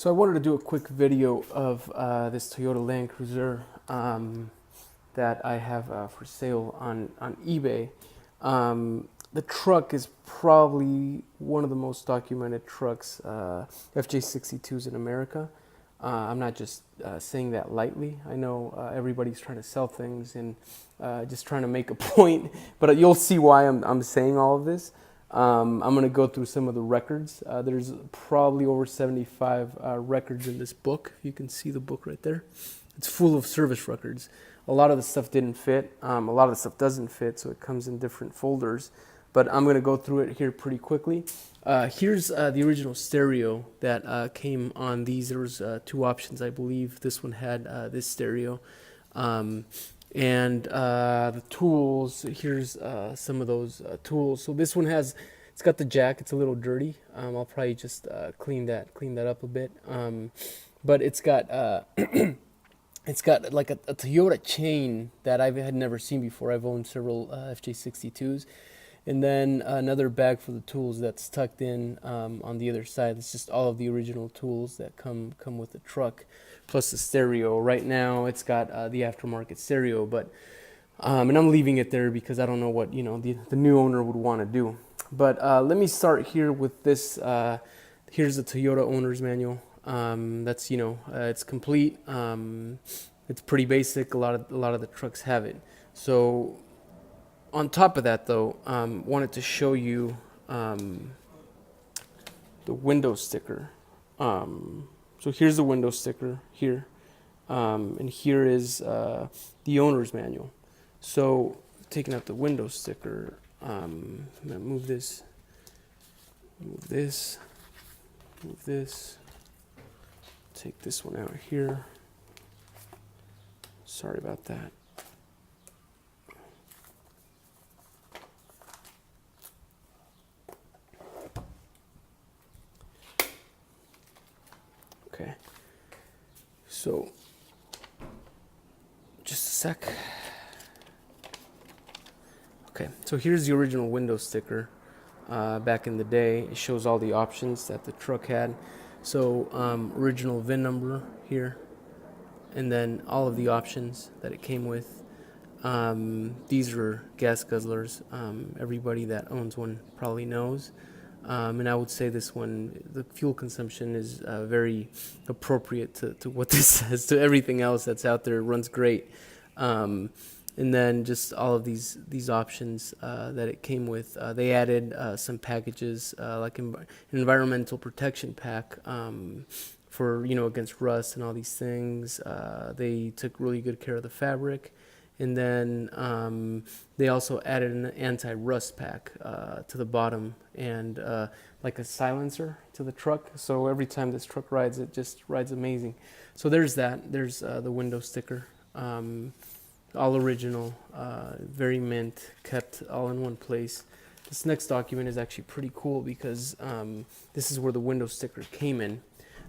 So I wanted to do a quick video of this Toyota Land Cruiser that I have for sale on eBay. The truck is probably one of the most documented trucks, FJ62s in America. I'm not just saying that lightly. I know everybody's trying to sell things and just trying to make a point, but you'll see why I'm saying all of this. I'm going to go through some of the records. There's probably over 75 records in this book. You can see the book right there. It's full of service records. A lot of the stuff didn't fit. A lot of the stuff doesn't fit, so it comes in different folders. But I'm going to go through it here pretty quickly. Here's the original stereo that came on these. There was two options, I believe. This one had this stereo. And the tools, here's some of those tools. So this one it's got the jack. It's a little dirty. I'll probably just clean that up a bit. But it's got it's got like a Toyota chain that I had never seen before. I've owned several FJ62s. And then another bag for the tools that's tucked in on the other side. It's just all of the original tools that come with the truck, plus the stereo. Right now, it's got the aftermarket stereo, but and I'm leaving it there because I don't know what the new owner would want to do. But let me start here with this. Here's the Toyota owner's manual. That's it's complete. It's pretty basic. A lot of the trucks have it. So on top of that, though, wanted to show you the window sticker. So here's the window sticker here, and here is the owner's manual. So taking out the window sticker, I'm gonna move this, take this one out here. Sorry about that. Okay, so just a sec. Okay, so here's the original window sticker. Back in the day, it shows all the options that the truck had. So original VIN number here, and then all of the options that it came with. These are gas guzzlers. Everybody that owns one probably knows. And I would say this one, the fuel consumption is very appropriate to what this says, to everything else that's out there. It runs great. And then just all of these options that it came with. They added some packages like an environmental protection pack for against rust and all these things. They took really good care of the fabric. And then they also added an anti-rust pack to the bottom and like a silencer to the truck. So every time this truck rides, it just rides amazing. So there's that. There's the window sticker. All original, very mint, kept all in one place. This next document is actually pretty cool because this is where the window sticker came in.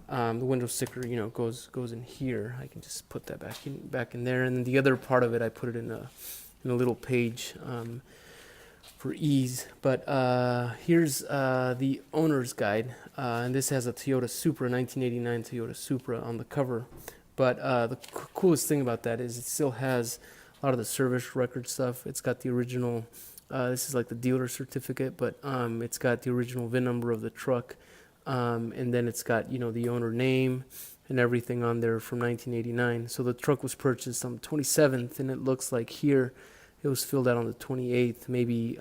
The window sticker, goes in here. I can just put that back in there, and then the other part of it, I put it in a little page for ease. But here's the owner's guide, and this has a Toyota Supra, 1989 Toyota Supra on the cover. But the coolest thing about that is it still has a lot of the service record stuff. It's got the original. This is like the dealer certificate, but it's got the original VIN number of the truck. And then it's got the owner name and everything on there from 1989. So the truck was purchased on the 27th, and it looks like here it was filled out on the 28th. Maybe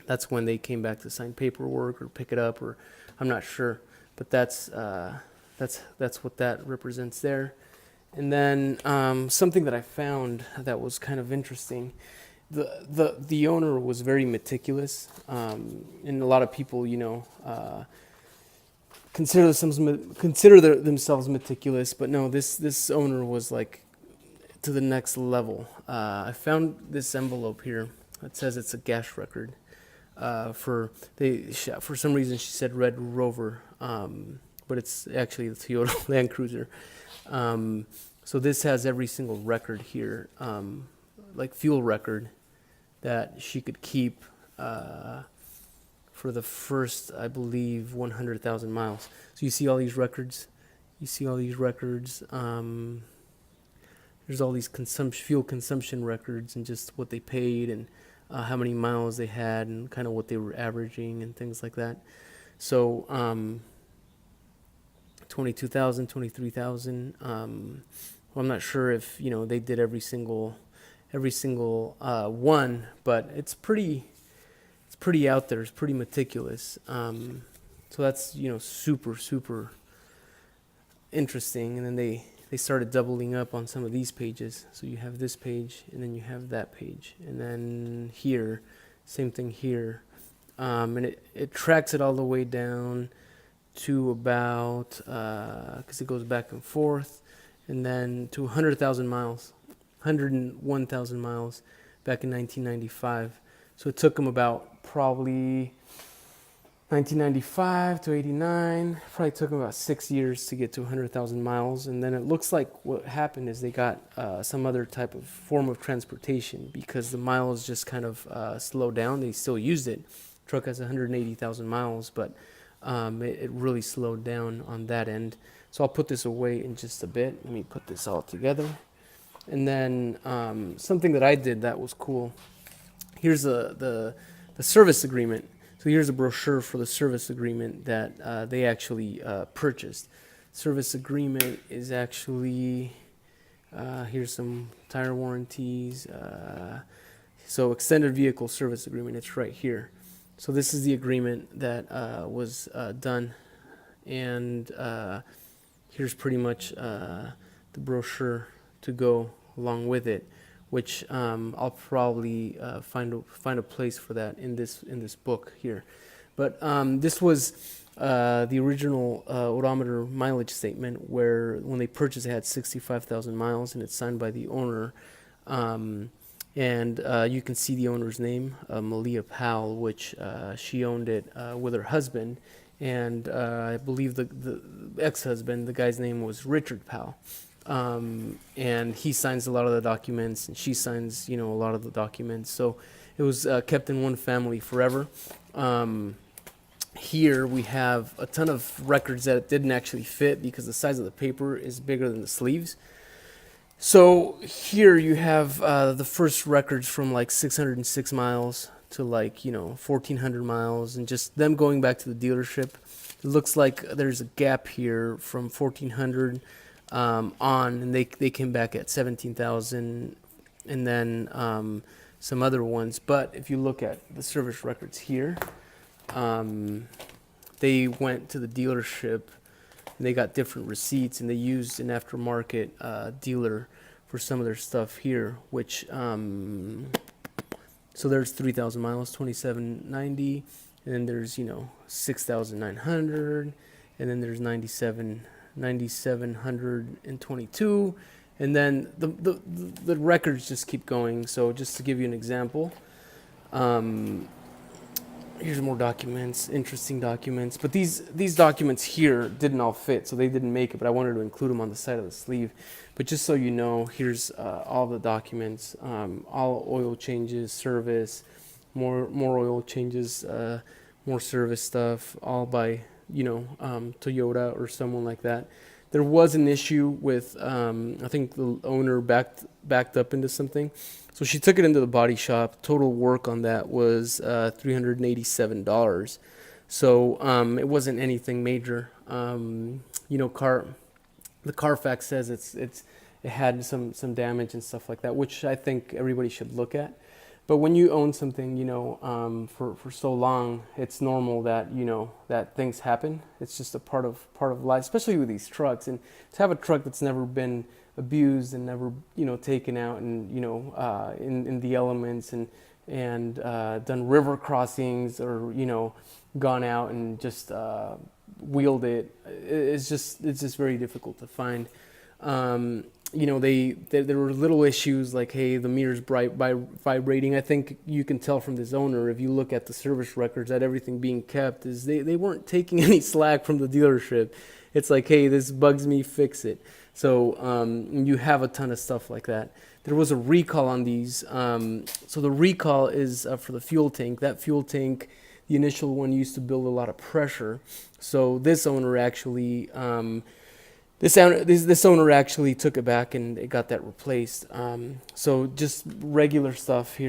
that's when they came back to sign paperwork or pick it up, or I'm not sure. But that's what that represents there. And then something that I found that was kind of interesting. The owner was very meticulous, and a lot of people consider themselves meticulous, but no, this owner was like to the next level. I found this envelope here. It says it's a gas record. For some reason she said Red Rover, but it's actually the Toyota Land Cruiser. So this has every single record here, like fuel record that she could keep for the first, I believe, 100,000 miles. So you see all these records. You see all these records. There's all these fuel consumption records and just what they paid and how many miles they had and kind of what they were averaging and things like that. So 22,000, 23,000. Well, I'm not sure if they did every single one, but it's pretty out there. It's pretty meticulous. So that's super interesting. And then they started doubling up on some of these pages. So you have this page, and then you have that page, and then here, same thing here, and it tracks it all the way down to about because it goes back and forth, and then to 100,000 miles, 101,000 miles back in 1995. So it took them about probably 1995 to 89, probably took them about 6 years to get to 100,000 miles. And then it looks like what happened is they got some other type of form of transportation because the miles just kind of slowed down. They still used it. The truck has 180,000 miles, but it really slowed down on that end. So I'll put this away in just a bit. Let me put this all together. And then something that I did that was cool. Here's the service agreement. So here's a brochure for the service agreement that they actually purchased. Service agreement is actually, here's some tire warranties. So extended vehicle service agreement, it's right here. So this is the agreement that was done. And here's pretty much the brochure to go along with it, which I'll probably find a place for that in this book here. But this was the original odometer mileage statement, where when they purchased it had 65,000 miles, and it's signed by the owner. And you can see the owner's name, Malia Powell, which she owned it with her husband. And I believe the ex-husband, the guy's name was Richard Powell. And he signs a lot of the documents, and she signs, a lot of the documents. So it was kept in one family forever. Here we have a ton of records that didn't actually fit because the size of the paper is bigger than the sleeves. So here you have the first records from like 606 miles to like 1,400 miles, and just them going back to the dealership. It looks like there's a gap here from 1,400 on, and they came back at 17,000, and then some other ones. But if you look at the service records here, they went to the dealership and they got different receipts, and they used an aftermarket dealer for some of their stuff here, which so there's 3,000 miles, 2,790, and then there's 6,900, and then there's 9,722, and then the records just keep going. So just to give you an example, here's more documents, interesting documents. But these documents here didn't all fit, so they didn't make it. But I wanted to include them on the side of the sleeve. But just so you know, here's all the documents, all oil changes, service, more oil changes, more service stuff, all by Toyota or someone like that. There was an issue with I think the owner backed up into something. So she took it into the body shop. Total work on that was $387. So it wasn't anything major. The Carfax says it had some damage and stuff like that, which I think everybody should look at. But when you own something, for so long, it's normal that that things happen. It's just a part of life, especially with these trucks. And to have a truck that's never been abused and never taken out and in the elements and done river crossings or gone out and just wheeled it, it's just very difficult to find. There were little issues like, hey, the meter's vibrating. I think you can tell from this owner, if you look at the service records, that everything being kept is they weren't taking any slack from the dealership. It's like, hey, this bugs me, fix it. So you have a ton of stuff like that. There was a recall on these. So the recall is for the fuel tank. That fuel tank, The initial one used to build a lot of pressure, so this owner actually this owner actually took it back and it got that replaced. So just regular stuff here.